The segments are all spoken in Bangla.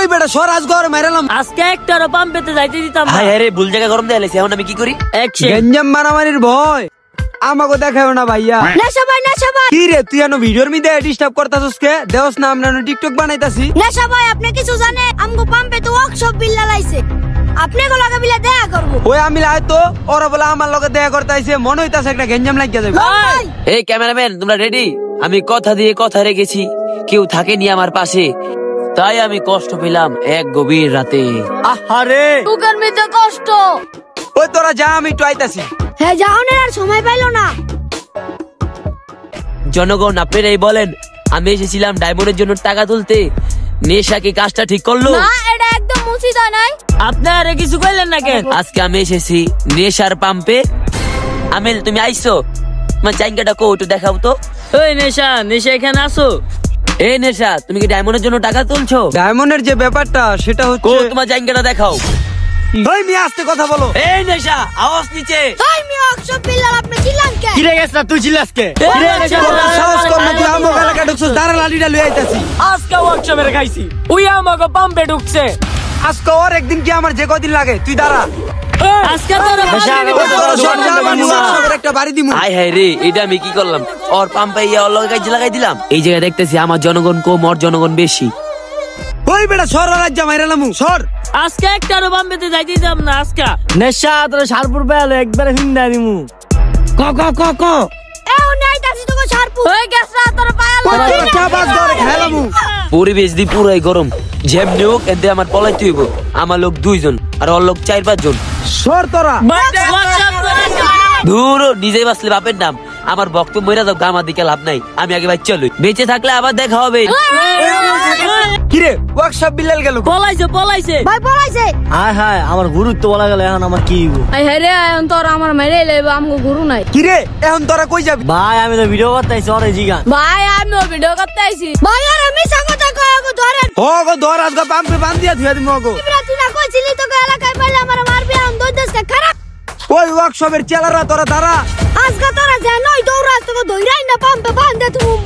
ওই বেটা সরাজ ঘর মাইরালাম আজকে একটারও পাম্প পেতে যাইতে দিতাম হাই আরে ভুল জায়গা গরম দিয়ে এখন আমি কি করি? গঞ্জাম মারামারির ভয় আমাকে দেখাও না ভাইয়া। নেশা ভাই কি রে তুই এনো ভিডিওর মধ্যে ডিস্টার্ব করতাছস কে? দেওস না আমরা টিকটক বানাইতাছি। নেশা ভাই আপনি কিছু জানে আমগো পাম্পে তো ওয়ার্কশপ বিল লাগাইছে, আপনি গো লাগা বিলে দেখা করব। ওই আমি লাই তো ওরা বলে আমার লগে দেখা করতে আইছে, মনে হইতাছে একটা গঞ্জাম লাগিয়া যাবে। এই ক্যামেরাম্যান তোমরা রেডি? আমি কথা দিয়ে কথা রেখেছি, কেউ থাকেনি আমার পাশে, তাই আমি কষ্ট পেলাম এক গভীর রাতে। আহারে বুকের মধ্যে কষ্ট। ওই তোরা যা আমি একটু আইতাছি। হ্যাঁ যাওনের আর সময় পাইলো না। জনগণ আপনারাই বলেন, আমি এসেছিলাম ডায়মন্ডের জন্য টাকা তুলতে, নেশা কি কাজটা ঠিক করলো? না এটা একদম উচিত নাই। আপনারা কিছু কইলেন না কেন? আজকে আমি এসেছি নেশার পাম্পে। আমিল তুমি আইছো? তোমার জায়গাটা কো একটু দেখাও তো। ওই নেশা এখানে আসো। এই নেশা তুমি কি ডায়মন্ডের জন্য টাকা তুলছো? ডায়মন্ডের যে ব্যাপারটা সেটা কো হচ্ছে তোমার জায়গাটা দেখাও। ওই মিয়া আস্তে কথা বলো। এই নেশা আওয়াজ নিচে। তাই মি ওয়ার্কশপ বিল আপনি চিল্লান কে? কিরে গেছ না তুই চিল্লাস কে? সাহস কর না তুই আমো এলাকা ঢুকছস, দাঁড়া লালিটা লই আইতাছি। আজকে ওয়ার্কশপে খাইছি, ওই আমাকে পাম্পে ঢুকছে। আজকে ওর একদিন কি আমার যে কদিন লাগে, তুই দাঁড়া। আজকে তো একটা বাড়ি দিমু। আয় হায় রে, এটা আমি কি করলাম? ওর পাম্পে ওর লগে কাজে লাগাই দিলাম। এই জায়গায় দেখতেছি আমার জনগণ কম, ওর জনগণ বেশি। ওই বেটা সর রাজ্য মাইরালাম সর। আজকে একটারও পাম্প পেতে যাইতে দিতাম না। আজকে নেশা তোর সারপুর বেলো একবারে হিন্দা দিমু। ক ক ক ক এও নাই তাসি তো সারপু হয়ে গেছ না তোর পায়াল। কথা বাস করে খেলামু। পরিবেশ দি পুরাই গরম, যেমনি হোক এতে আমার পলাইতে হইব। আমার লোক 2 জন আর ওর লোক 4-5 জন। সর তোরা। দূর নিজেই বাঁচলে বাপের নাম। আমার ভক্ত মইরা যাও, আমার দিকে লাভ নাই। আমি আগে বাচ্চা লই, বেঁচে থাকলে আবার দেখা হবে। কিরে ওয়ার্কশপ বিলাল গেল? পলাইছে ভাই পলাইছে। হায় হায় আমার গুরুত্ব বলা গেল, এখন আমার কি হইব? আই হরে এখন তোর আমার মেরে লইব, আমগো গুরু নাই। কিরে এখন তোরা কই যাবি? ভাই আমি তো ভিডিও করতে আইছি, ওরে জিগান। ভাই আমিও ভিডিও করতে আইছি। ভাই আর আমি কথা কয় গো ধরেন। ও গো ধর আজকে পাম্পে বান্ধিয়া ধুয়া দিমু গো। তুই না কইছিলি তোকে এলাকায় পাইলে আমার মারবি, আম দই দেশকে খারাপ। ওই ওয়ার্কশপের চেলারা তোরা দাঁড়া। আজকে তোরা জানোই দৌড়াস তোকে ধইরাই না পাম্পে বাঁধে তুমি।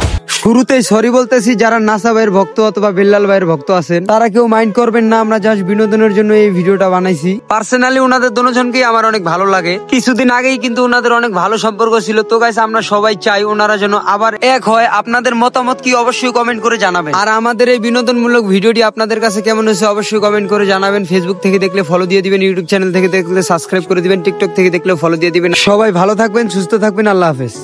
শুরুতেই সরি বলতেছি, যারা নাসা ভাইয়ের ভক্ত অথবা বিল্লাল ভাইয়ের ভক্ত আছেন তারা কেউ মাইন্ড করবেন না। আমরা জাস্ট বিনোদনের জন্য এই ভিডিওটা বানাইছি। পার্সোনালি ওনাদের দুজনকেই আমার অনেক ভালো লাগে। কিছুদিন আগেই কিন্তু ওনাদের অনেক ভালো সম্পর্ক ছিল। তো গাইস আমরা সবাই চাই ওনারা যেন আবার এক হয়। আপনাদের মতামত কি অবশ্যই কমেন্ট করে জানাবেন। আর আমাদের এই বিনোদনমূলক ভিডিওটি আপনাদের কাছে কেমন হয়েছে অবশ্যই কমেন্ট করে জানাবেন। ফেসবুক থেকে দেখলে ফলো দিয়ে দিবেন, ইউটিউব চ্যানেল থেকে দেখলে সাবস্ক্রাইব করে দিবেন, টিকটক থেকে দেখলে ফলো দিয়ে দিবেন। সবাই ভালো থাকবেন, সুস্থ থাকবেন, আল্লাহ হাফেজ।